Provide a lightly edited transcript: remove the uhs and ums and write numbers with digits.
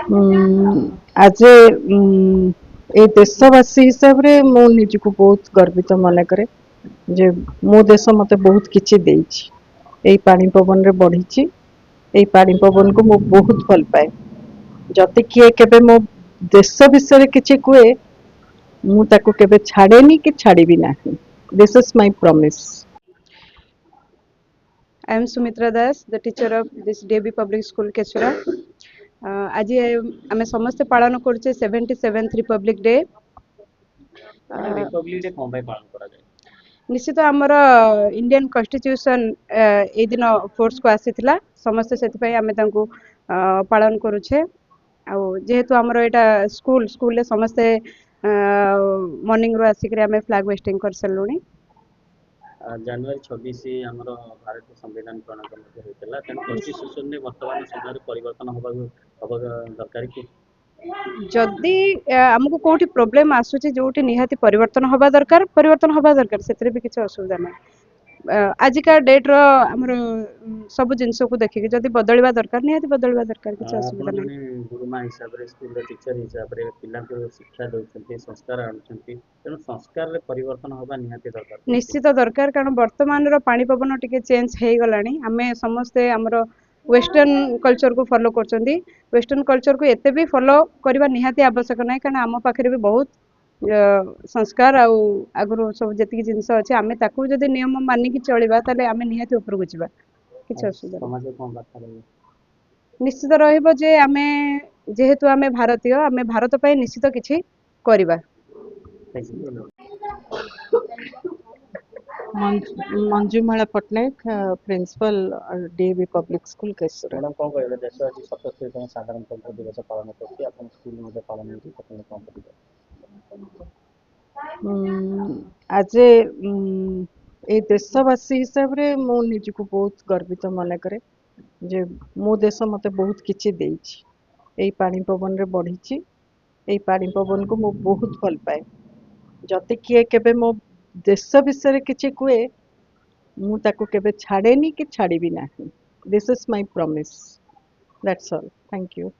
आज ए देशवासी हिसाब रे मो निजको बहुत गर्वित मन करे जे मो देश मते बहुत किछि देछि एई पानी पवन रे बढ़िछि एई पानी पवन को मो बहुत भल पाए जति किए केबे मो देश विषय रे किछि कुए मु ताको केबे छाड़ेनी कि छाड़ीबी नाही this is my promise I am Sumitra Das, the teacher of this DAB Public School, Kesura. आज आम समस्ते पालन करुचे 77th Republic day. Republic day कौन पालन करा जाए? निश्चित आमर इंडियन कॉन्स्टिट्यूशन ए दिन फोर्स को आसीथिला समस्ते सेति आम पालन करुचे जेहेतु आमर एटा स्कूल स्कूल समस्ते मॉर्निंग रो आसिक आम फ्लैग वेस्टिंग कर सलुनी। जनवरी 26 आमर भारत संविधान प्रणयन होता है कॉन्स्टिट्यूशन में वर्तमान समय परिवर्तन होगा दरकार कि जदि आमको कोठी प्रॉब्लम आसुची जोठी निहाती परिवर्तन होबा दरकार सेतरे भी किछ असुविधा नै आजिका डेट रो हमर सब जिंस को देखि जदि बदलवा दरकार निहाती बदलवा दरकार किछ असुविधा नै गुरुमा हिसाब रे स्कूल टीचर हिसाब रे पिला को शिक्षा दउछंती संस्कार आनुछंती तेनु संस्कार रे परिवर्तन होबा निहाती दरकार निश्चित दरकार कारण वर्तमान रो पानी पवन टिके चेंज हे गलानी हमें समस्ते हमर वेस्टर्न कल्चर को फॉलो करछंती वेस्टर्न कल्चर को एते भी फॉलो करबा निहाती आवश्यक नै कारण आम पाखरे भी बहुत संस्कार आगु सब जति जिनस अच्छे आम ताकू जदि नियम मानिक चलवा ताले आम निहाती ऊपर को जीवा किछ असुविधा निश्चित रहिबो जे आमे जेहेतु आमे भारतीय आमे भारत पय निश्चित किछि करबा। Manjumala Patnaik principal DAV public school Kesura. Madam कौन कहले देश आज 77 साधारणतंत्र दिवस पालन करछि अपन स्कूल में पालन होछि अपन कौन करिबे आज ए देशवासी हिसाब रे मो निजको बहुत गर्वित मन करे जे मो देश मते बहुत किछि देछि एई पानी पवन रे बढ़िछि एई पानी पवन को मो बहुत भल पाए जति किए केबे मो देश विषय रे किछि कुए मु ताको केबे छाड़ेनी कि छाड़ीबी नाही this is my promise that's all thank you.